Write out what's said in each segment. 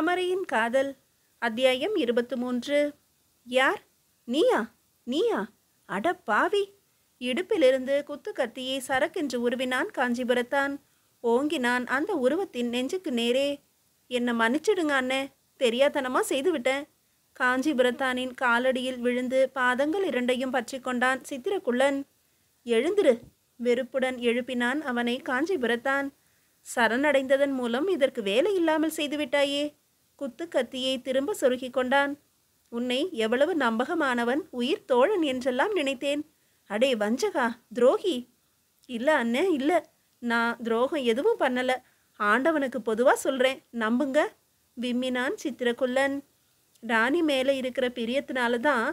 தாமரையின் காதல் அத்தியாயம் 23. யார்? நீயா? நீயா? அட பாவி! இடுப்பிலிருந்து குத்து கத்தியை சரக்கென்று உருவினான் காஞ்சிபுரத்தான். ஓங்கினான் அந்த உருவத்தின் நெஞ்சுக்கு நேரே. என்ன மன்னிச்சிடுங்க அண்ணே, தெரியாதனமா செய்துவிட்டேன். காஞ்சிபுரத்தானின் காலடியில் விழுந்து பாதங்கள் இரண்டையும் பற்றி கொண்டான் சித்திரக்குள்ளன். எழுந்திரு! வெறுப்புடன் எழுப்பினான் அவனை காஞ்சிபுரத்தான். சரணடைந்ததன் மூலம் இதற்கு வேலை இல்லாமல் செய்துவிட்டாயே. குத்து கத்தியை திரும்ப சொருகி கொண்டான். உன்னை எவ்வளவு நம்பகமானவன், உயிர் தோழன் என்றெல்லாம் நினைத்தேன். அடே வஞ்சகா, துரோகி! இல்ல அண்ணே, இல்ல, நான் துரோகம் எதுவும் பண்ணல. ஆண்டவனுக்கு பொதுவா சொல்றேன், நம்புங்க, விம்மினான் சித்திரக்குள்ளன். ராணி மேலே இருக்கிற பிரியத்தினால தான்,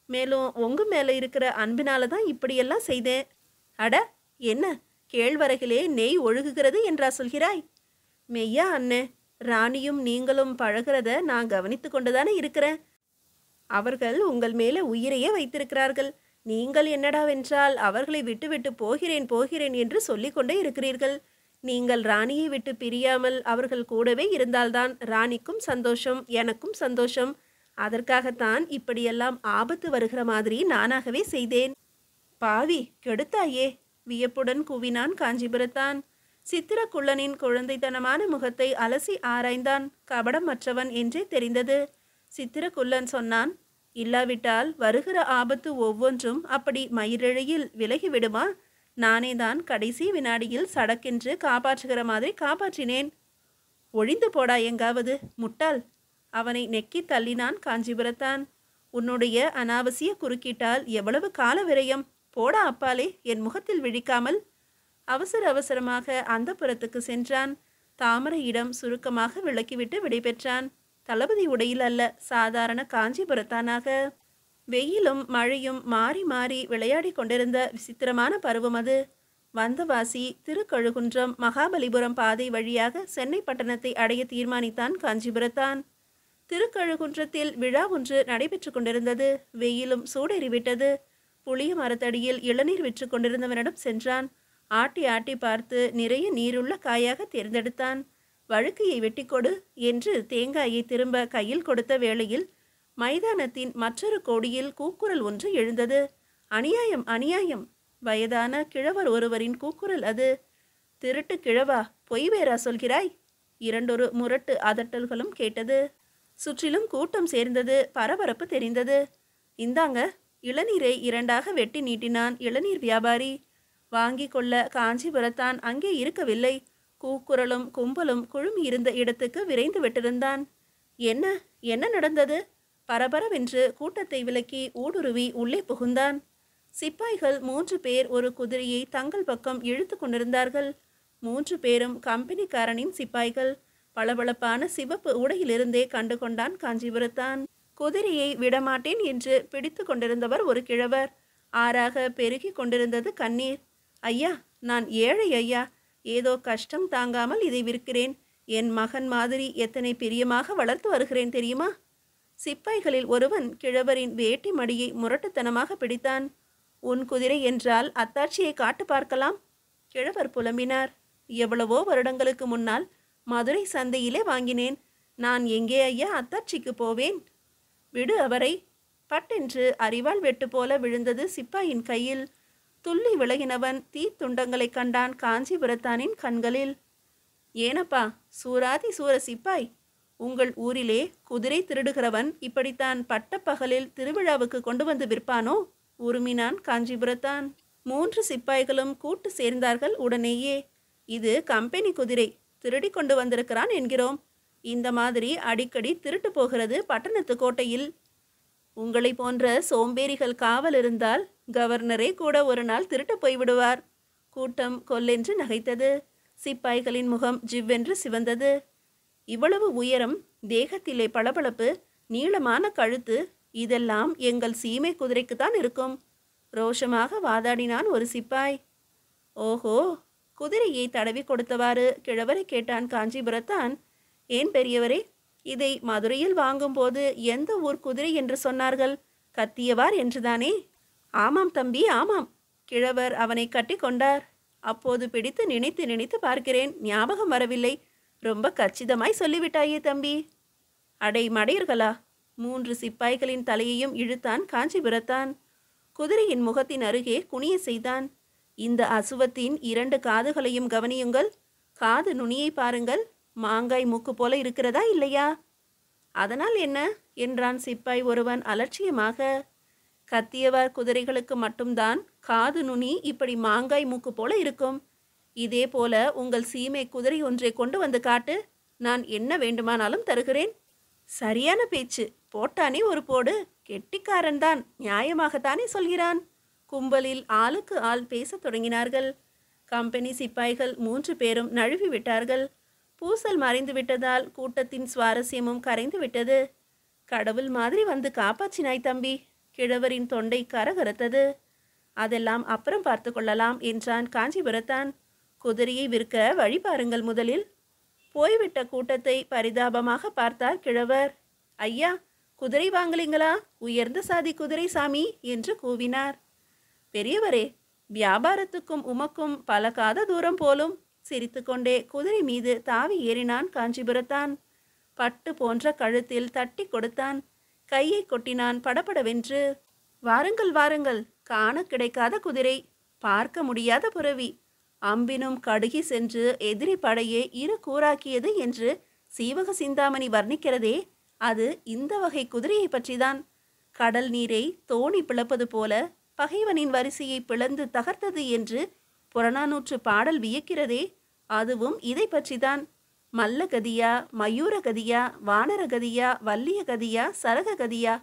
மேலும் உங்க மேலே இருக்கிற அன்பினால தான் இப்படியெல்லாம் செய்தேன். அட என்ன, கேழ்வரகிலே நெய் ஒழுகுகிறது என்றா சொல்கிறாய்? மெய்யா அண்ணே, ராணியும் நீங்களும் பழகிறத நான் கவனித்து கொண்டுதானே இருக்கிறேன். அவர்கள் உங்கள் மேலே உயிரையே வைத்திருக்கிறார்கள். நீங்கள் என்னடாவென்றால் அவர்களை விட்டு போகிறேன் போகிறேன் என்று சொல்லிக்கொண்டே இருக்கிறீர்கள். நீங்கள் ராணியை விட்டு பிரியாமல் அவர்கள் கூடவே இருந்தால்தான் ராணிக்கும் சந்தோஷம், எனக்கும் சந்தோஷம். அதற்காகத்தான் இப்படியெல்லாம் ஆபத்து வருகிற மாதிரி நானாகவே செய்தேன். பாவி, கெடுத்தாயே! வியப்புடன் கூவினான் காஞ்சிபுரத்தான். சித்திரக்குள்ளனின் குழந்தைத்தனமான முகத்தை அலசி ஆராய்ந்தான். கபடமற்றவன் என்றே தெரிந்தது. சித்திரக்குள்ளன் சொன்னான், இல்லாவிட்டால் வருகிற ஆபத்து ஒவ்வொன்றும் அப்படி மயிரிழையில் விலகிவிடுமா? நானேதான் கடைசி வினாடியில் சடக்கென்று காப்பாற்றுகிற மாதிரி காப்பாற்றினேன். ஒழிந்து போடா எங்காவது, முட்டாள்! அவனை நெக்கி தள்ளினான் காஞ்சிபுரத்தான். உன்னுடைய அனாவசிய குறுக்கீட்டால் எவ்வளவு கால விரயம்! போடா அப்பாலே, என் முகத்தில் விழிக்காமல்! அவசர அவசரமாக அந்த புறத்துக்கு சென்றான். தாமரையிடம் சுருக்கமாக விளக்கிவிட்டு விடைபெற்றான். தளபதி உடையில் அல்ல, சாதாரண காஞ்சிபுரத்தானாக. வெயிலும் மழையும் மாறி மாறி விளையாடி கொண்டிருந்த விசித்திரமான பருவம் அது. வந்தவாசி திருக்கழுகுன்றம் மகாபலிபுரம் பாதை வழியாக சென்னை பட்டணத்தை அடைய தீர்மானித்தான் காஞ்சிபுரத்தான். திருக்கழுகுன்றத்தில் விழா ஒன்று நடைபெற்று கொண்டிருந்தது. வெயிலும் சூடேறிவிட்டது. புளிய மரத்தடியில் இளநீர் விற்று கொண்டிருந்தவனிடம் சென்றான். ஆட்டி ஆட்டி பார்த்து நிறைய நீருள்ள காயாக தேர்ந்தெடுத்தான். வழுக்கையை வெட்டி கொடு என்று தேங்காயை திரும்ப கையில் கொடுத்த வேளையில் மைதானத்தின் மற்றொரு கோடியில் கூக்குரல் ஒன்று எழுந்தது. அநியாயம், அநியாயம்! வயதான கிழவர் ஒருவரின் கூக்குரல் அது. திருட்டு கிழவா, பொய் வேறா சொல்கிறாய்? இரண்டொரு முரட்டு அதட்டல்களும் கேட்டது. சுற்றிலும் கூட்டம் சேர்ந்தது. பரபரப்பு தெரிந்தது. இந்தாங்க! இளநீரை இரண்டாக வெட்டி நீட்டினான் இளநீர் வியாபாரி. வாங்கி கொள்ள காஞ்சிபுரத்தான் அங்கே இருக்கவில்லை. கூக்குரலும் கும்பலும் குழுமி இருந்த இடத்துக்கு விரைந்து விட்டிருந்தான். என்ன என்ன நடந்தது? பரபரவென்று கூட்டத்தை விலக்கி ஊடுருவி உள்ளே புகுந்தான். சிப்பாய்கள் 3 பேர் ஒரு குதிரையை தங்கள் பக்கம் இழுத்து கொண்டிருந்தார்கள். 3 பேரும் கம்பெனிக்காரனின் சிப்பாய்கள். பளபளப்பான சிவப்பு உடையிலிருந்தே கண்டு கொண்டான் காஞ்சிபுரத்தான். குதிரையை விடமாட்டேன் என்று பிடித்து கொண்டிருந்தவர் ஒரு கிழவர். ஆறாக பெருகி கொண்டிருந்தது கண்ணீர். ஐயா, நான் ஏழை ஐயா, ஏதோ கஷ்டம் தாங்காமல் இதை விற்கிறேன். என் மகன் மாதிரி எத்தனை பிரியமாக வளர்த்து வருகிறேன் தெரியுமா? சிப்பாய்களில் ஒருவன் கிழவரின் வேட்டி மடியை முரட்டுத்தனமாக பிடித்தான். உன் குதிரை என்றால் அத்தாட்சியை காட்டு பார்க்கலாம். கிழவர் புலம்பினார். எவ்வளவோ வருடங்களுக்கு முன்னால் மதுரை சந்தையிலே வாங்கினேன். நான் எங்கே ஐயா அத்தாட்சிக்கு போவேன்? விடு அவரை! பட்டென்று அரிவாள் வெட்டு போல விழுந்தது சிப்பாயின் கையில். துள்ளி விலகினவன் தீத்துண்டங்களை கண்டான் காஞ்சிபுரத்தானின் கண்களில். ஏனப்பா சூராதி சூர சிப்பாய், உங்கள் ஊரிலே குதிரை திருடுகிறவன் இப்படித்தான் பட்டப்பகலில் திருவிழாவுக்கு கொண்டு வந்து விற்பானோ? உருமினான் காஞ்சிபுரத்தான். 3 சிப்பாய்களும் கூட்டு சேர்ந்தார்கள் உடனேயே. இது கம்பெனி குதிரை, திருடி கொண்டு வந்திருக்கிறான் என்கிறோம். இந்த மாதிரி அடிக்கடி திருட்டு போகிறது பட்டணத்து கோட்டையில். உங்களை போன்ற சோம்பேறிகள் காவல் இருந்தால் கவர்னரே கூட ஒரு நாள் திருட்டு போய்விடுவார். கூட்டம் கொல்லென்று நகைத்தது. சிப்பாய்களின் முகம் ஜிவ்வென்று சிவந்தது. இவ்வளவு உயரம், தேகத்திலே பளபளப்பு, நீளமான கழுத்து, இதெல்லாம் எங்கள் சீமை குதிரைக்குத்தான் இருக்கும். ரோஷமாக வாதாடினான் ஒரு சிப்பாய். ஓஹோ! குதிரையை தடவி கொடுத்தவாறு கிழவரை கேட்டான் காஞ்சிபுரத்தான். ஏன் பெரியவரே, இதை மதுரையில் வாங்கும்போது எந்த ஊர் குதிரை என்று சொன்னார்கள்? கத்தியவார் என்றுதானே? ஆமாம் தம்பி, ஆமாம். கிழவர் அவனை கட்டி கொண்டார். அப்போது பிடித்து நினைத்து நினைத்து பார்க்கிறேன், ஞாபகம் வரவில்லை. ரொம்ப கச்சிதமாய் சொல்லிவிட்டாயே தம்பி. அடை மடையர்களா! 3 சிப்பாய்களின் தலையையும் இழுத்தான் காஞ்சிபுரத்தான். குதிரையின் முகத்தின் அருகே குனிய செய்தான். இந்த அசுவத்தின் 2 காதுகளையும் கவனியுங்கள். காது நுனியை பாருங்கள். மாங்காய் மூக்கு போல இருக்கிறதா இல்லையா? அதனால் என்ன என்றான் சிப்பாய் ஒருவன் அலட்சியமாக. கத்தியவார் குதிரைகளுக்கு மட்டும்தான் காது நுனி இப்படி மாங்காய் மூக்கு போல இருக்கும். இதே போல உங்கள் சீமை குதிரை ஒன்றை கொண்டு வந்து காட்டு, நான் என்ன வேண்டுமானாலும் தருகிறேன். சரியான பேச்சு, போட்டானே ஒரு போடு. கெட்டிக்காரன்தான், நியாயமாகத்தானே சொல்கிறான். கும்பலில் ஆளுக்கு ஆள் பேசத் தொடங்கினார்கள். கம்பெனி சிப்பாய்கள் 3 பேரும் நழுவி விட்டார்கள். பூசல் மறைந்து விட்டதால் கூட்டத்தின் சுவாரஸ்யமும் கரைந்து விட்டது. கடவுள் மாதிரி வந்து காப்பாற்றினாய் தம்பி. கிழவரின் தொண்டை கரகரத்தது. அதெல்லாம் அப்புறம் பார்த்து கொள்ளலாம் என்றான் காஞ்சிபுரத்தான். குதிரையை விற்க வழி பாருங்கள் முதலில். போய்விட்ட கூட்டத்தை பரிதாபமாக பார்த்தார் கிழவர். ஐயா, குதிரை வாங்கலீங்களா? உயர்ந்த சாதி குதிரை சாமி என்று கூவினார். பெரியவரே, வியாபாரத்துக்கும் உமக்கும் பல காத தூரம் போலும். சிரித்துக்கொண்டே குதிரை மீது தாவி ஏறினான் காஞ்சிபுரத்தான். பட்டு போன்ற கழுத்தில் தட்டி கொடுத்தான். கையை கொட்டினான் படபடவென்று. வாருங்கள் வாருங்கள், காண கிடைக்காத குதிரை, பார்க்க முடியாத புரவி, அம்பினும் கடுகி சென்று எதிரி படையை 2 கூறாக்கியது என்று சீவக சிந்தாமணி வர்ணிக்கிறதே, அது இந்த வகை குதிரையை பற்றிதான். கடல் நீரை தோணி பிளப்பது போல பகைவனின் வரிசையை பிளந்து தகர்த்தது என்று புறநானூற்று பாடல் வியக்கிறதே, அதுவும் இதை பற்றிதான். மல்ல கதியா, மயூர கதியா, வானர கதியா, வல்லிய கதியா, சரக கதியா,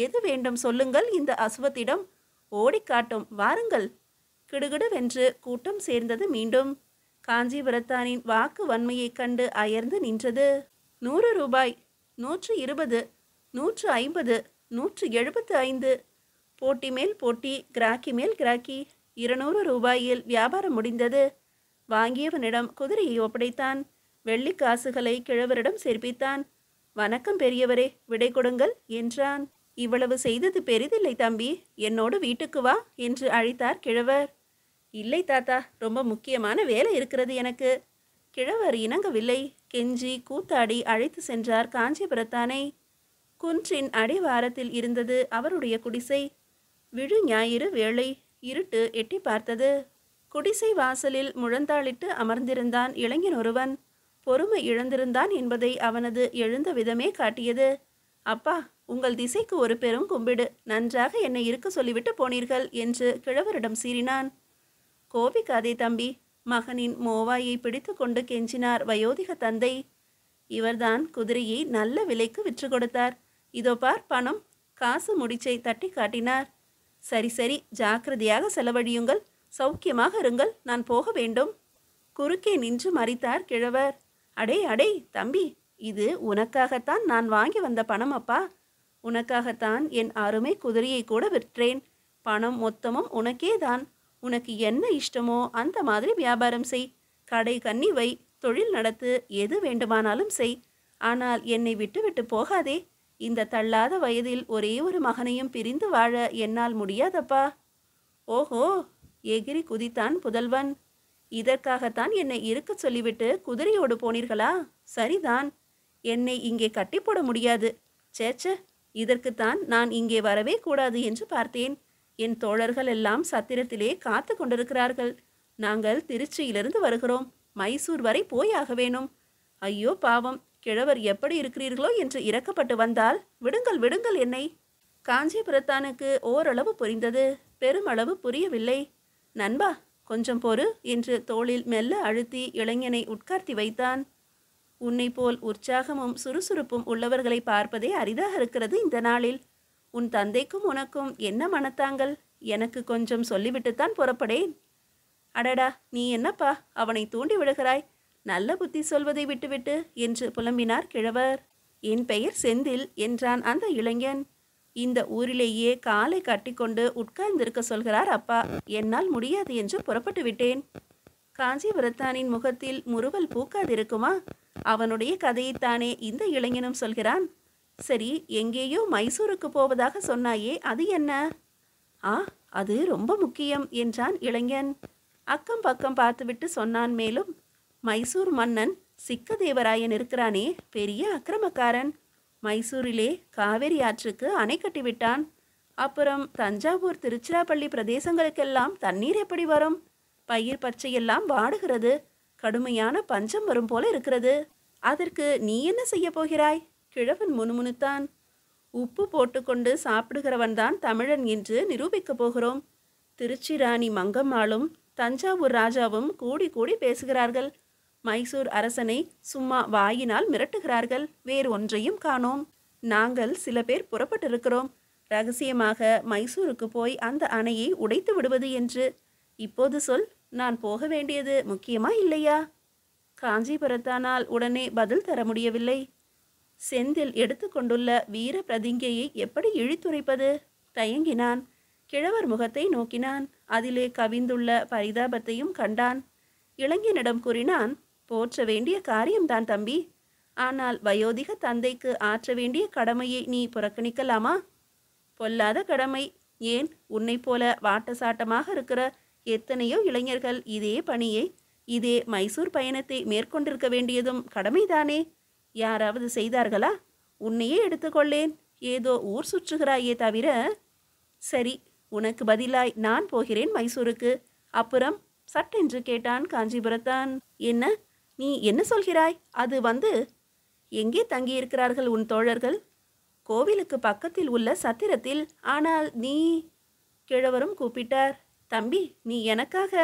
எது வேண்டும் சொல்லுங்கள் இந்த அசுவத்திடம், ஓடிக்காட்டும், வாருங்கள். கிடுகிடுவென்று கூட்டம் சேர்ந்தது மீண்டும். காஞ்சிபுரத்தானின் வாக்கு வன்மையைக் கண்டு அயர்ந்து நின்றது. 100 ரூபாய், 120, 150, 175. போட்டி மேல் போட்டி, கிராக்கி மேல் கிராக்கி. 200 ரூபாயில் வியாபாரம் முடிந்தது. வாங்கியவனிடம் குதிரையை ஒப்படைத்தான். வெள்ளி காசுகளை கிழவரிடம் சேர்ப்பித்தான். வணக்கம் பெரியவரே, விடை கொடுங்கள் என்றான். இவ்வளவு செய்தது பெரிதில்லை தம்பி, என்னோடு வீட்டுக்கு வா என்று அழைத்தார் கிழவர். இல்லை தாத்தா, ரொம்ப முக்கியமான வேலை இருக்கிறது எனக்கு. கிழவர் இணங்கவில்லை. கெஞ்சி கூத்தாடி அழைத்து சென்றார் காஞ்சிபுரத்தானை. குன்றின் அடிவாரத்தில் இருந்தது அவருடைய குடிசை. விழு ஞாயிறு வேளை. இருட்டு எட்டி பார்த்தது. குடிசை வாசலில் முழந்தாளிட்டு அமர்ந்திருந்தான் இளைஞன் ஒருவன். பொறுமை இழந்திருந்தான் என்பதை அவனது எழுந்த விதமே காட்டியது. அப்பா, உங்கள் திசைக்கு ஒரு பெரும் கும்பிடு, நன்றாக என்னை இருக்க சொல்லிவிட்டு போனீர்கள் என்று கிழவரிடம் சீறினான். கோபிக்காதே தம்பி, மகனின் மோவாயை பிடித்து கொண்டு கெஞ்சினார் வயோதிக தந்தை. இவர்தான் குதிரையை நல்ல விலைக்கு விற்று கொடுத்தார். இதோ பார் பணம். காசு முடிச்சை தட்டி காட்டினார். சரி சரி, ஜாக்கிரதையாக செலவழியுங்கள், சௌக்கியமாக இருங்கள், நான் போக வேண்டும். குறுக்கே நின்று மறித்தார் கிழவர். அடே அடே தம்பி, இது உனக்காகத்தான் நான் வாங்கி வந்த பணம் அப்பா. உனக்காகத்தான் என் அருமை குதிரையை கூட விற்றேன். பணம் மொத்தமும் உனக்கே தான். உனக்கு என்ன இஷ்டமோ அந்த மாதிரி வியாபாரம் செய். கடை கன்னி வை, தொழில் நடத்து, எது வேண்டுமானாலும் செய். ஆனால் என்னை விட்டு விட்டு போகாதே. இந்த தள்ளாத வயதில் ஒரே ஒரு மகனையும் பிரிந்து வாழ என்னால் முடியாதப்பா. ஓஹோ, எகிரி குதித்தான் புதல்வன். இதற்காகத்தான் என்னை இருக்க சொல்லிவிட்டு குதிரையோடு போனீர்களா? சரிதான், என்னை இங்கே கட்டி போட முடியாது. சேச்ச, இதற்குத்தான் நான் இங்கே வரவே கூடாது என்று பார்த்தேன். என் தோழர்கள் எல்லாம் சத்திரத்திலே காத்து கொண்டிருக்கிறார்கள். நாங்கள் திருச்சியிலிருந்து வருகிறோம். மைசூர் வரை போய் ஆக வேணும். ஐயோ பாவம், கிழவர் எப்படி இருக்கிறீர்களோ என்று இரக்கப்பட்டு வந்தால் விடுங்கள் விடுங்கள் என்னை. காஞ்சிபுரத்தானுக்கு ஓரளவு புரிந்தது, பெருமளவு புரியவில்லை. நண்பா, கொஞ்சம் பொறு என்று தோளில் மெல்ல அழுத்தி இளைஞனை உட்கார்த்தி வைத்தான். உன்னை போல் உற்சாகமும் சுறுசுறுப்பும் உள்ளவர்களை பார்ப்பதே அரிதாக இருக்கிறது இந்த நாளில். உன் தந்தைக்கும் உனக்கும் என்ன மனத்தாங்கள்? எனக்கு கொஞ்சம் சொல்லிவிட்டுத்தான் புறப்படேன். அடடா, நீ என்னப்பா அவனை தூண்டி விடுகிறாய்? நல்ல புத்தி சொல்வதை விட்டுவிட்டு என்று புலம்பினார் கிழவர். என் பெயர் செந்தில் என்றான் அந்த இளைஞன். இந்த ஊரிலேயே காலை கட்டிக்கொண்டு உட்கார்ந்திருக்க சொல்கிறார் அப்பா. என்னால் முடியாது என்று புறப்பட்டு விட்டேன். காஞ்சிபுரத்தானின் முகத்தில் முறுவல் பூக்காதிருக்குமா? அவனுடைய கதையைத்தானே இந்த இளைஞனும் சொல்கிறான். சரி, எங்கேயோ மைசூருக்கு போவதாக சொன்னாயே, அது என்ன? அது ரொம்ப முக்கியம் என்றான் இளைஞன். அக்கம் பக்கம் பார்த்துவிட்டு சொன்னான் மேலும். மைசூர் மன்னன் சிக்கதேவராயன் இருக்கிறானே, பெரிய அக்கிரமக்காரன். மைசூரிலே காவேரி ஆற்றுக்கு அணை கட்டிவிட்டான். அப்புறம் தஞ்சாவூர் திருச்சிராப்பள்ளி பிரதேசங்களுக்கெல்லாம் தண்ணீர் எப்படி வரும்? பயிர் பச்சையெல்லாம் வாடுகிறது. கடுமையான பஞ்சம் வரும் போல இருக்கிறது. அதற்கு நீ என்ன செய்ய போகிறாய்? கிழவன் முணுமுணுத்தான். உப்பு போட்டுக்கொண்டு சாப்பிடுகிறவன் தான் தமிழன் என்று நிரூபிக்கப் போகிறோம். திருச்சி ராணி மங்கம்மாளும் தஞ்சாவூர் ராஜாவும் கூடி கூடி பேசுகிறார்கள். மைசூர் அரசனை சும்மா வாயினால் மிரட்டுகிறார்கள். வேறு ஒன்றையும் காணோம். நாங்கள் சில பேர் புறப்பட்டிருக்கிறோம், ரகசியமாக மைசூருக்கு போய் அந்த அணையை உடைத்து விடுவது என்று. இப்போது சொல், நான் போக வேண்டியது முக்கியமா இல்லையா? காஞ்சிபுரத்தானால் உடனே பதில் தர முடியவில்லை. செந்தில் எடுத்துக்கொண்டுள்ள வீர பிரதிங்கையை எப்படி இழித்துரைப்பது? தயங்கினான். கிழவர் முகத்தை நோக்கினான். அதிலே கவிந்துள்ள பரிதாபத்தையும் கண்டான். இளைஞனிடம் கூறினான், போற்ற வேண்டிய காரியம்தான் தம்பி. ஆனால் வயோதிக தந்தைக்கு ஆற்ற வேண்டிய கடமையை நீ புறக்கணிக்கலாமா? பொல்லாத கடமை. ஏன், உன்னை போல வாட்டசாட்டமாக இருக்கிற எத்தனையோ இளைஞர்கள் இதே பணியை, இதே மைசூர் பயணத்தை மேற்கொண்டிருக்க வேண்டியதும் கடமைதானே. யாராவது செய்தார்களா? உன்னையே எடுத்துக்கொள்ளேன். ஏதோ ஊர் சுற்றுகிறாயே தவிர. சரி, உனக்கு பதிலாய் நான் போகிறேன் மைசூருக்கு. அப்புறம் சட்டென்று கேட்டான் காஞ்சிபுரத்தான். என்ன, நீ என்ன சொல்கிறாய்? அது எங்கே தங்கியிருக்கிறார்கள் உன் தோழர்கள்? கோவிலுக்கு பக்கத்தில் உள்ள சத்திரத்தில். ஆனால் நீ... கிழவரும் கூப்பிட்டார். தம்பி, நீ எனக்காக...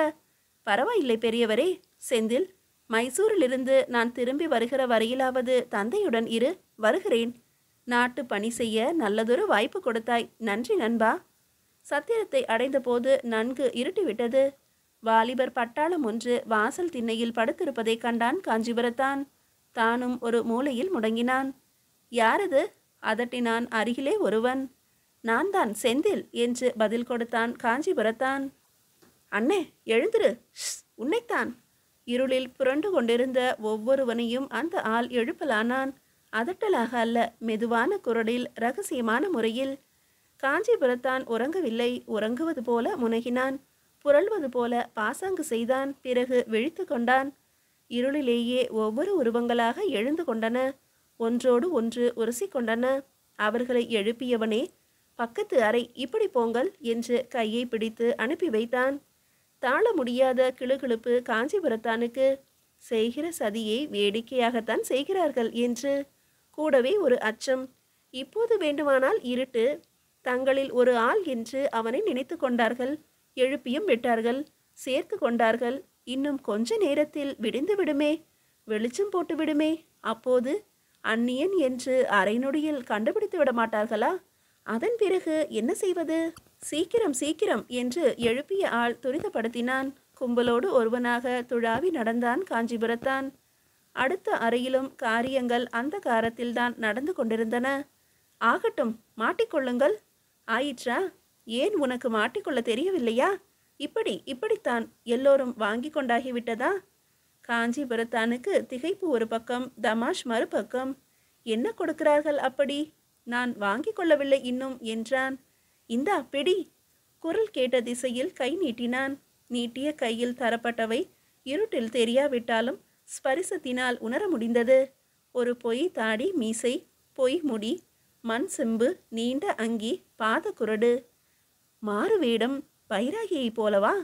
பரவாயில்லை பெரியவரே. செந்தில், மைசூரிலிருந்து நான் திரும்பி வருகிற வரையிலாவது தந்தையுடன் இரு. வருகிறேன். நாட்டு பணி செய்ய நல்லதொரு வாய்ப்பு கொடுத்தாய். நன்றி நண்பா. சத்திரத்தை அடைந்தபோது நன்கு இருட்டிவிட்டது. வாலிபர் பட்டாளம் ஒன்று வாசல் திண்ணையில் படுத்திருப்பதை கண்டான் காஞ்சிபுரத்தான். தானும் ஒரு மூலையில் முடங்கினான். யாரது? அதட்டினான் அருகிலே ஒருவன். நான் தான், செந்தில் என்று பதில் கொடுத்தான் காஞ்சிபுரத்தான். அண்ணே, எழுந்திரு. உன்னைத்தான். இருளில் புரண்டு கொண்டிருந்த ஒவ்வொருவனையும் அந்த ஆள் எழுப்பலானான். அதட்டலாக அல்ல, மெதுவான குரலில், ரகசியமான முறையில். காஞ்சிபுரத்தான் உறங்கவில்லை. உறங்குவது போல முனகினான். புரள்வது போல பாசாங்கு செய்தான். பிறகு விழித்து கொண்டான். இருளிலேயே ஒவ்வொரு உருவங்களாக எழுந்து கொண்டன. ஒன்றோடு ஒன்று உரசிக்கொண்டன. அவர்களை எழுப்பியவனே, பக்கத்து அறை, இப்படி போங்கள் என்று கையை பிடித்து அனுப்பி வைத்தான். தாழ முடியாத கிளுகிளுப்பு காஞ்சிபுரத்தானுக்கு. செய்கிற சதியை வேடிக்கையாகத்தான் செய்கிறார்கள் என்று. கூடவே ஒரு அச்சம். இப்போது வேண்டுமானால் இருட்டு. தங்களில் ஒரு ஆள் என்று அவனை நினைத்து கொண்டார்கள். எழுப்பியும் விட்டார்கள். சேர்த்து கொண்டார்கள். இன்னும் கொஞ்ச நேரத்தில் விடிந்து விடுமே, வெளிச்சம் போட்டு விடுமே. அப்போது அந்நியன் என்று அரை நொடியில் கண்டுபிடித்து விட மாட்டார்களா? அதன் பிறகு என்ன செய்வது? சீக்கிரம் சீக்கிரம் என்று எழுப்பிய ஆள் துரிதப்படுத்தினான். கும்பலோடு ஒருவனாக துழாவி நடந்தான் காஞ்சிபுரத்தான். அடுத்த அறையிலும் காரியங்கள் அந்த காரத்தில்தான் நடந்து கொண்டிருந்தன. ஆகட்டும், மாட்டிக்கொள்ளுங்கள். ஆயிற்றா? ஏன், உனக்கு மாட்டிக்கொள்ள தெரியவில்லையா? இப்படித்தான் எல்லோரும் வாங்கி கொண்டாகிவிட்டதா? காஞ்சிபுரத்தானுக்கு திகைப்பு ஒரு பக்கம், தமாஷ் மறுபக்கம். என்ன கொடுக்கிறார்கள் அப்படி? நான் வாங்கி கொள்ளவில்லை இன்னும் என்றான். இந்தா பிடி. குரல் கேட்ட திசையில் கை நீட்டினான். நீட்டிய கையில் தரப்பட்டவை இருட்டில் தெரியாவிட்டாலும் ஸ்பரிசத்தினால் உணர முடிந்தது. ஒரு பொய் தாடி மீசை, பொய் முடி, மண் செம்பு, நீண்ட அங்கி, பாத குரடு. மாறு வேடம். பைராகியைப் போலவா?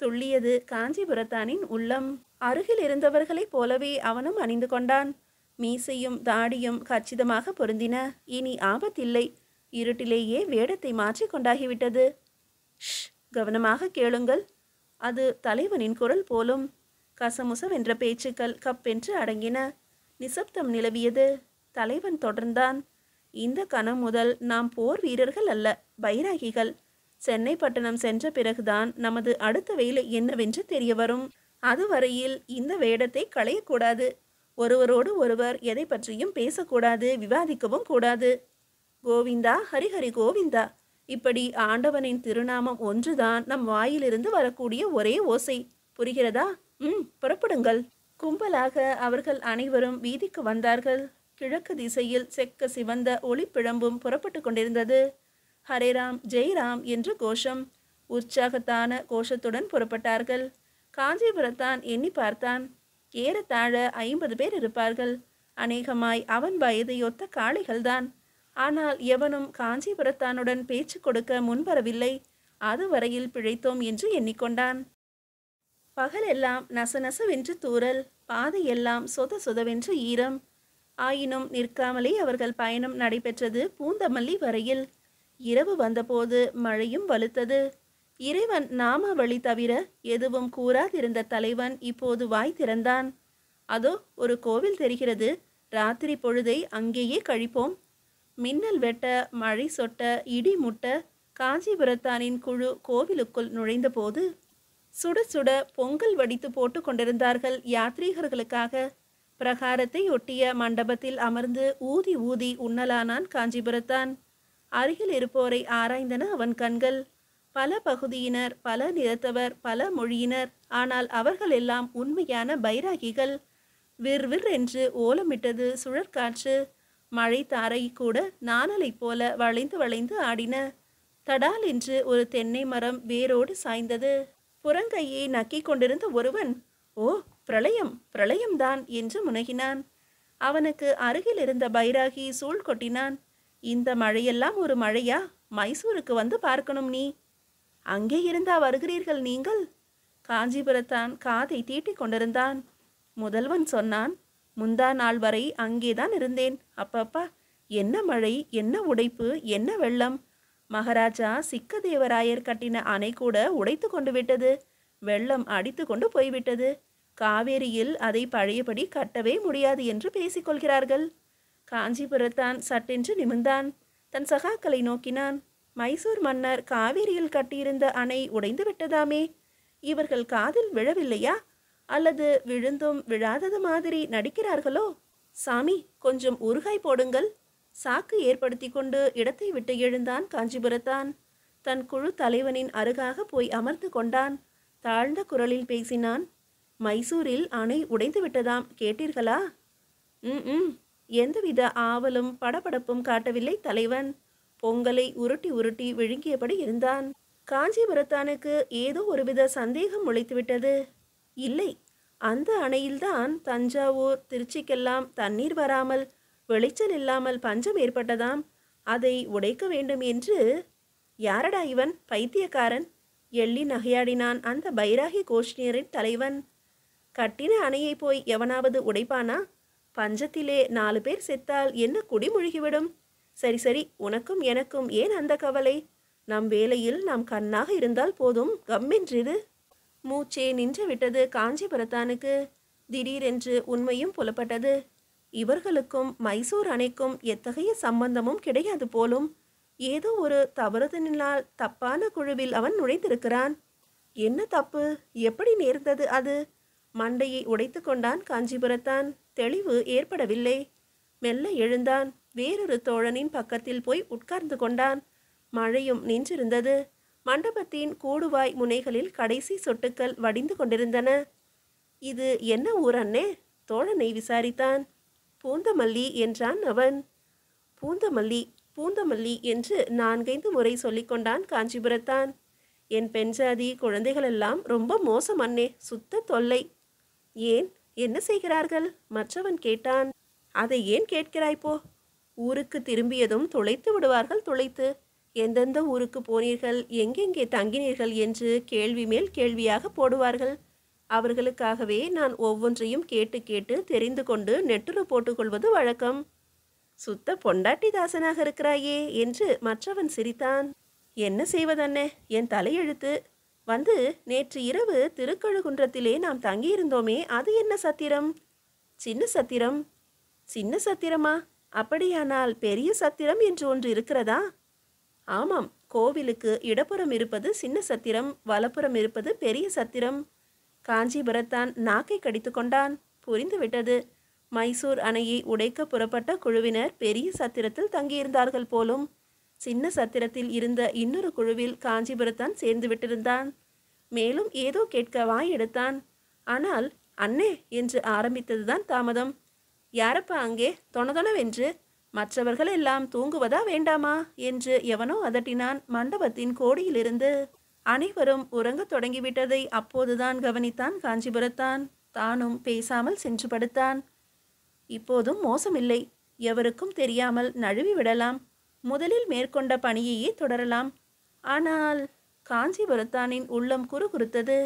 துள்ளியது காஞ்சிபுரத்தானின் உள்ளம். அருகில் இருந்தவர்களைப் போலவே அவனும் அணிந்து கொண்டான். மீசையும் தாடியும் கச்சிதமாக பொருந்தின. இனி ஆபத்தில்லை. இருட்டிலேயே வேடத்தை மாற்றி கொண்டாகிவிட்டது. ஷ், கவனமாக கேளுங்கள். அது தலைவனின் குரல் போலும். கசமுசவென்ற பேச்சுக்கள் கப்பென்று அடங்கின. நிசப்தம் நிலவியது. தலைவன் தொடர்ந்தான். இந்த கணம் முதல் நாம் போர் வீரர்கள் அல்ல, பைராகிகள். சென்னை பட்டணம் சென்ற பிறகுதான் நமது அடுத்த வேலை என்னவென்று தெரிய வரும். அதுவரையில் இந்த வேடத்தை களையக்கூடாது. ஒருவரோடு ஒருவர் எதை பற்றியும் பேசக்கூடாது, விவாதிக்கவும் கூடாது. கோவிந்தா, ஹரிஹரி கோவிந்தா, இப்படி ஆண்டவனின் திருநாமம் ஒன்றுதான் நம் வாயிலிருந்து வரக்கூடிய ஒரே ஓசை. புரிகிறதா? புறப்படுங்கள். கும்பலாக அவர்கள் அனைவரும் வீதிக்கு வந்தார்கள். கிழக்கு திசையில் செக்க சிவந்த ஒளிப்பிழம்பும் புறப்பட்டு கொண்டிருந்தது. ஹரேராம் ஜெய்ராம் என்று கோஷம். உற்சாகத்தான கோஷத்துடன் புறப்பட்டார்கள். காஞ்சிபுரத்தான் எண்ணி பார்த்தான். ஏறத்தாழ 50 பேர் இருப்பார்கள். அநேகமாய் அவன் வயதையொத்த காளைகள்தான். ஆனால் எவனும் காஞ்சிபுரத்தானுடன் பேச்சு கொடுக்க முன்வரவில்லை. அதுவரையில் பிழைத்தோம் என்று எண்ணிக்கொண்டான். பகலெல்லாம் நசநசவென்று தூறல், பாதையெல்லாம் சொத சொதவென்று ஈரம். ஆயினும் நிற்காமலே அவர்கள் பயணம் நடைபெற்றது பூந்தமல்லி வரையில். இரவு வந்தபோது மழையும் வலுத்தது. இறைவன் நாமாவளி தவிர எதுவும் கூறாதிருந்த தலைவன் இப்போது வாய் திறந்தான். அதோ ஒரு கோவில் தெரிகிறது. ராத்திரி பொழுதை அங்கேயே கழிப்போம். மின்னல் வெட்ட, மழை சொட்ட, இடி முட்ட காஞ்சிபுரத்தானின் குழு கோவிலுக்குள் நுழைந்தபோது சுட சுட பொங்கல் வடித்து போட்டு கொண்டிருந்தார்கள் யாத்ரீகர்களுக்காக. பிரகாரத்தை ஒட்டிய மண்டபத்தில் அமர்ந்து ஊதி ஊதி உண்ணலானான் காஞ்சிபுரத்தான். அருகில் இருப்போரை ஆராய்ந்தன அவன் கண்கள். பல பகுதியினர், பல நிறத்தவர், பல மொழியினர். ஆனால் அவர்கள் எல்லாம் உண்மையான பைராகிகள். விர்விர் என்று ஓலமிட்டது சுழற்காற்று. மழை தாரை கூட நாணலை போல வளைந்து வளைந்து ஆடின. தடால் என்று ஒரு தென்னை மரம் வேரோடு சாய்ந்தது. புறங்கையை நக்கிக் கொண்டிருந்த ஒருவன், ஓ பிரளயம், பிரளயம்தான் என்று முனகினான். அவனுக்கு அருகில் இருந்த பைராகி சூழ் கொட்டினான். இந்த மழையெல்லாம் ஒரு மழையா? மைசூருக்கு வந்து பார்க்கணும் நீ. அங்கே இருந்தா வருகிறீர்கள் நீங்கள்? காஞ்சிபுரத்தான் காதை தீட்டிக் கொண்டிருந்தான். முதல்வன் சொன்னான், முந்தா நாள் வரை அங்கேதான் இருந்தேன். அப்பப்பா, என்ன மழை, என்ன உடைப்பு, என்ன வெள்ளம்! மகாராஜா சிக்கதேவராயர் கட்டின அணை கூட உடைத்து கொண்டு விட்டது. வெள்ளம் அடித்து கொண்டு போய்விட்டது. காவேரியில் அதை பழையபடி கட்டவே முடியாது என்று பேசிக்கொள்கிறார்கள். காஞ்சிபுரத்தான் சட்டென்று நிமிர்ந்தான். தன் சகாக்களை நோக்கினான். மைசூர் மன்னர் காவேரியில் கட்டியிருந்த அணை உடைந்து விட்டதாமே. இவர்கள் காதில் விழவில்லையா? அல்லது விழுந்தும் விழாதது மாதிரி நடிக்கிறார்களோ? சாமி, கொஞ்சம் ஊறுகாய் போடுங்கள். சாக்கு ஏற்படுத்தி கொண்டு இடத்தை விட்டு எழுந்தான் காஞ்சிபுரத்தான். தன் குழு தலைவனின் அருகாக போய் அமர்ந்து கொண்டான். தாழ்ந்த குரலில் பேசினான். மைசூரில் அணை உடைந்து விட்டதாம், கேட்டீர்களா? ம். எந்தவித ஆவலும் படபடப்பும் காட்டவில்லை தலைவன். பொங்கலை உருட்டி உருட்டி விழுங்கியபடி இருந்தான். காஞ்சிபுரத்தானுக்கு ஏதோ ஒருவித சந்தேகம் முளைத்துவிட்டது. இல்லை, அந்த அணையில்தான் தஞ்சாவூர், திருச்சிக்கெல்லாம் தண்ணீர் வராமல், வெளிச்சல் இல்லாமல் பஞ்சம் ஏற்பட்டதாம். அதை உடைக்க வேண்டும் என்று. யாரடா இவன், பைத்தியக்காரன்? எள்ளி நகையாடினான் அந்த பைராகி கோஷ்ணியரின் தலைவன். கட்டின அணையை போய் எவனாவது உடைப்பானா? பஞ்சத்திலே 4 பேர் செத்தால் என்ன குடிமுழுகிவிடும். சரி சரி, உனக்கும் எனக்கும் ஏன் அந்த கவலை? நம் வேலையில் நாம் கண்ணாக இருந்தால் போதும். கம்மென்றிரு. மூச்சே நின்று விட்டது காஞ்சிபுரத்தானுக்கு. திடீரென்று உண்மையும் புலப்பட்டது. இவர்களுக்கும் மைசூர் அணைக்கும் எத்தகைய சம்பந்தமும் கிடையாது போலும். ஏதோ ஒரு தவறுதலினால் தப்பான குழுவில் அவன் நுழைந்திருக்கிறான். என்ன தப்பு? எப்படி நேர்ந்தது அது? மண்டையை உடைத்து கொண்டான் காஞ்சிபுரத்தான். தெளிவு ஏற்படவில்லை. மெல்ல எழுந்தான். வேறொரு தோழனின் பக்கத்தில் போய் உட்கார்ந்து கொண்டான். மழையும் நின்றிருந்தது. மண்டபத்தின் கூடுவாய் முனைகளில் கடைசி சொட்டுக்கள் வடிந்து கொண்டிருந்தன. இது என்ன ஊர் அண்ணே? தோழனை விசாரித்தான். பூந்தமல்லி என்றான் அவன். பூந்தமல்லி, பூந்தமல்லி என்று 4-5 முறை சொல்லிக்கொண்டான் காஞ்சிபுரத்தான். என் பெண்ஜாதி குழந்தைகளெல்லாம் ரொம்ப மோசம் அண்ணே, சுத்த தொல்லை. ஏன், என்ன செய்கிறார்கள்? மற்றவன் கேட்டான். அதை ஏன் கேட்கிறாய்ப்போ? ஊருக்கு திரும்பியதும் துளைத்து விடுவார்கள். துளைத்து எந்தெந்த ஊருக்கு போனீர்கள், எங்கெங்கே தங்கினீர்கள் என்று கேள்வி மேல் கேள்வியாக போடுவார்கள். அவர்களுக்காகவே நான் ஒவ்வொன்றையும் கேட்டு கேட்டு தெரிந்து கொண்டு நெட்டுரு போட்டுக்கொள்வது வழக்கம். சுத்த பொண்டாட்டி தாசனாக இருக்கிறாயே என்று மற்றவன் சிரித்தான். என்ன செய்வதண்ணே, என் தலையெழுத்து. வந்து நேற்று இரவு திருக்கழுகுன்றத்திலே நாம் தங்கியிருந்தோமே, அது என்ன சத்திரம்? சின்ன சத்திரம். சின்ன சத்திரமா? அப்படியானால் பெரிய சத்திரம் என்று ஒன்று இருக்கிறதா? ஆமாம், கோவிலுக்கு இடப்புறம் இருப்பது சின்ன சத்திரம், வலப்புறம் இருப்பது பெரிய சத்திரம். காஞ்சிபுரத்தான் நாக்கை கடித்து கொண்டான். புரிந்துவிட்டது. மைசூர் அணையை உடைக்க புறப்பட்ட குழுவினர் பெரிய சத்திரத்தில் தங்கியிருந்தார்கள் போலும். சின்ன சத்திரத்தில் இருந்த இன்னொரு குழுவில் காஞ்சிபுரத்தான் சேர்ந்து விட்டிருந்தான். மேலும் ஏதோ கேட்க வாய் எடுத்தான். ஆனால் அண்ணே என்று ஆரம்பித்ததுதான் தாமதம். யாரப்பா அங்கே தொணதொணவென்று? மற்றவர்கள் எல்லாம் தூங்குவதா வேண்டாமா என்று எவனோ அதட்டினான் மண்டபத்தின் கோடியிலிருந்து. அனைவரும் உறங்கத் தொடங்கிவிட்டதை அப்போதுதான் கவனித்தான் காஞ்சிபுரத்தான். தானும் பேசாமல் சென்று படுத்தான். இப்போதும் மோசமில்லை. எவருக்கும் தெரியாமல் நழுவி விடலாம். முதலில் மேற்கொண்ட பணியையே தொடரலாம். ஆனால் காஞ்சிபுரத்தானின் உள்ளம் குறுகுறுத்தது.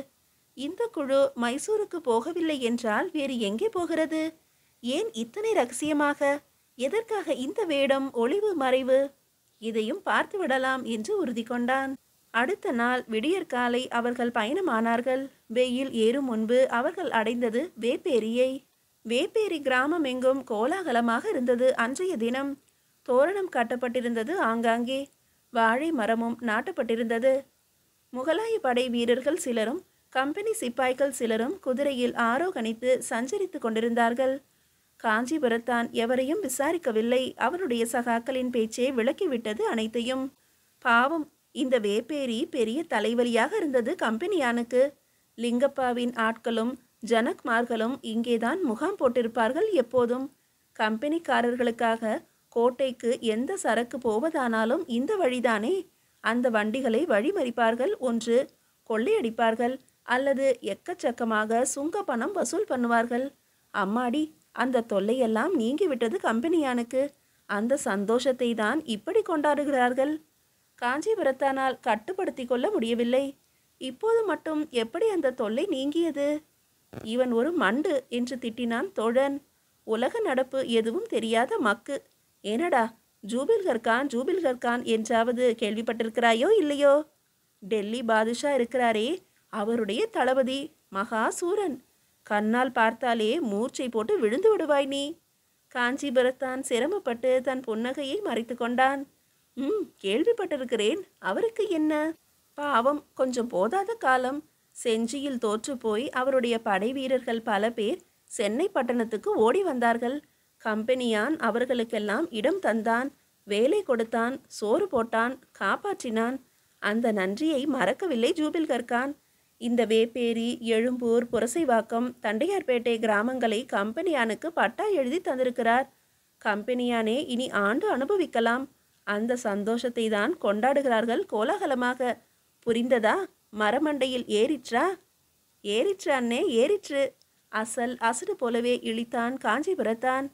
இந்த குழு மைசூருக்கு போகவில்லை என்றால் வேறு எங்கே போகிறது? ஏன் இத்தனை ரகசியமாக? எதற்காக இந்த வேடம், ஒளிவு மறைவு? இதையும் பார்த்து விடலாம் என்று உறுதி கொண்டான். அடுத்த நாள் விடியற்காலை அவர்கள் பயணமானார்கள். வெயில் ஏறும் முன்பு அவர்கள் அடைந்தது வேப்பேரியை. வேப்பேரி கிராமம் எங்கும் கோலாகலமாக இருந்தது. அன்றைய தினம் தோரணம் காட்டப்பட்டிருந்தது. ஆங்காங்கே வாழை மரமும் நாட்டப்பட்டிருந்தது. முகலாய படை வீரர்கள் சிலரும் கம்பெனி சிப்பாய்கள் சிலரும் குதிரையில் ஆரோகணித்து சஞ்சரித்து கொண்டிருந்தார்கள். காஞ்சிபுரத்தான் எவரையும் விசாரிக்கவில்லை. அவருடைய சகாக்களின் பேச்சே விளக்கிவிட்டது அனைத்தையும். பாவம், இந்த வேப்பேரி பெரிய தலைவலியாக இருந்தது கம்பெனியானுக்கு. லிங்கப்பாவின் ஆட்களும் ஜனக்மார்களும் இங்கேதான் முகாம் போட்டிருப்பார்கள் எப்போதும். கம்பெனிக்காரர்களுக்காக கோட்டைக்கு எந்த சரக்கு போவதானாலும் இந்த வழிதானே. அந்த வண்டிகளை வழிமறிப்பார்கள், ஒன்று கொள்ளையடிப்பார்கள், அல்லது எக்கச்சக்கமாக சுங்க பணம் வசூல் பண்ணுவார்கள். அம்மாடி, அந்த தொல்லையெல்லாம் நீங்கிவிட்டது கம்பெனியானுக்கு. அந்த சந்தோஷத்தை தான் இப்படி கொண்டாடுகிறார்கள். காஞ்சிபுரத்தானால் கட்டுப்படுத்தி கொள்ள முடியவில்லை. இப்போது மட்டும் எப்படி அந்த தொல்லை நீங்கியது? இவன் ஒரு மண்டு என்று திட்டினான் தோழன். உலக நடப்பு எதுவும் தெரியாத மக்கு. ஏனடா, ஜூபில்கர் கான் என்றாவது கேள்விப்பட்டிருக்கிறாயோ இல்லையோ? டெல்லி பாதுஷா இருக்கிறாரே, அவருடைய தளபதி மகாசூரன். கண்ணால் பார்த்தாலே மூர்ச்சை போட்டு விழுந்து விடுவாய் நீ. காஞ்சிபுரத்தான் சிரமப்பட்டு தன் புன்னகையை மறைத்து கொண்டான். கேள்விப்பட்டிருக்கிறேன். அவருக்கு என்ன? பாவம், கொஞ்சம் போதாத காலம். செஞ்சியில் தோற்று போய் அவருடைய படை வீரர்கள் பல பேர் சென்னை பட்டணத்துக்கு ஓடி வந்தார்கள். கம்பெனியான் அவர்களுக்கெல்லாம் இடம் தந்தான், வேலை கொடுத்தான், சோறு போட்டான், காப்பாற்றினான். அந்த நன்றியை மறக்கவில்லை ஜூபில்கர் கான். இந்த வேப்பேரி, எழும்பூர், புரசைவாக்கம், தண்டையார்பேட்டை கிராமங்களை கம்பெனியானுக்கு பட்டா எழுதி தந்திருக்கிறார். கம்பெனியானே இனி ஆண்டு அனுபவிக்கலாம். அந்த சந்தோஷத்தை தான் கொண்டாடுகிறார்கள் கோலாகலமாக. புரிந்ததா? மரமண்டையில் ஏறிற்றா? ஏறிற்று அண்ணே, ஏறிற்று. அசடு போலவே இழித்தான் காஞ்சிபுரத்தான்.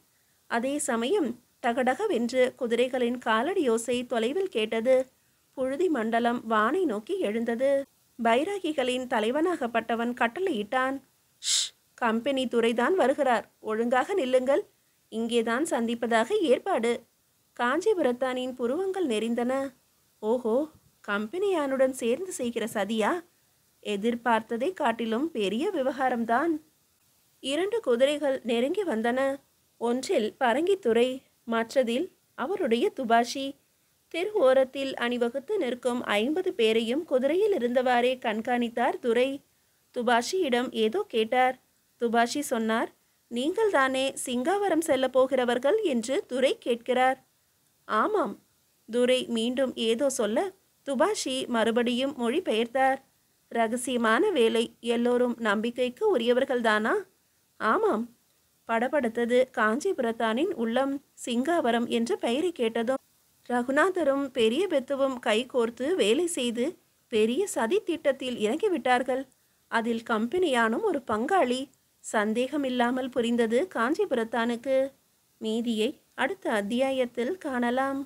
அதே சமயம் டகடகவென்று குதிரைகளின் காலடி யோசை தொலைவில் கேட்டது. புழுதி மண்டலம் வானை நோக்கி எழுந்தது. பைராகிகளின் தலைவனாகப்பட்டவன் கட்டளையிட்டான். ஷ், கம்பெனி துரைதான் வருகிறார். ஒழுங்காக நில்லுங்கள். இங்கேதான் சந்திப்பதாக ஏற்பாடு. காஞ்சிபுரத்தானின் புருவங்கள் நெறிந்தன. ஓஹோ, கம்பெனியானுடன் சேர்ந்து செய்கிற சதியா? எதிர்பார்த்ததை காட்டிலும் பெரிய விவகாரம்தான். 2 குதிரைகள் நெருங்கி வந்தன. ஒன்றில் பரங்கித்துறை, மற்றதில் அவருடைய துபாஷி. தெரு ஓரத்தில் அணிவகுத்து நிற்கும் 50 பேரையும் குதிரையில் இருந்தவாறே கண்காணித்தார் துரை. துபாஷியிடம் ஏதோ கேட்டார். துபாஷி சொன்னார், நீங்கள் தானே சிங்காவரம் செல்ல போகிறவர்கள் என்று துரை கேட்கிறார். ஆமாம். துரை மீண்டும் ஏதோ சொல்ல துபாஷி மறுபடியும் மொழி பெயர்த்தார். ரகசியமான வேலை, எல்லோரும் நம்பிக்கைக்கு உரியவர்கள்தானா? ஆமாம். படபடுத்தது காஞ்சிபுரத்தானின் உள்ளம். சிங்காவரம் என்ற பெயரை கேட்டதும் ரகுநாதரும் பெரிய பெத்துவும் கைகோர்த்து வேலை செய்து பெரிய சதி திட்டத்தில் இறங்கிவிட்டார்கள். அதில் கம்பெனியானும் ஒரு பங்காளி. சந்தேகமில்லாமல் புரிந்தது காஞ்சிபுரத்தானுக்கு. மீதியை அடுத்த அத்தியாயத்தில் காணலாம்.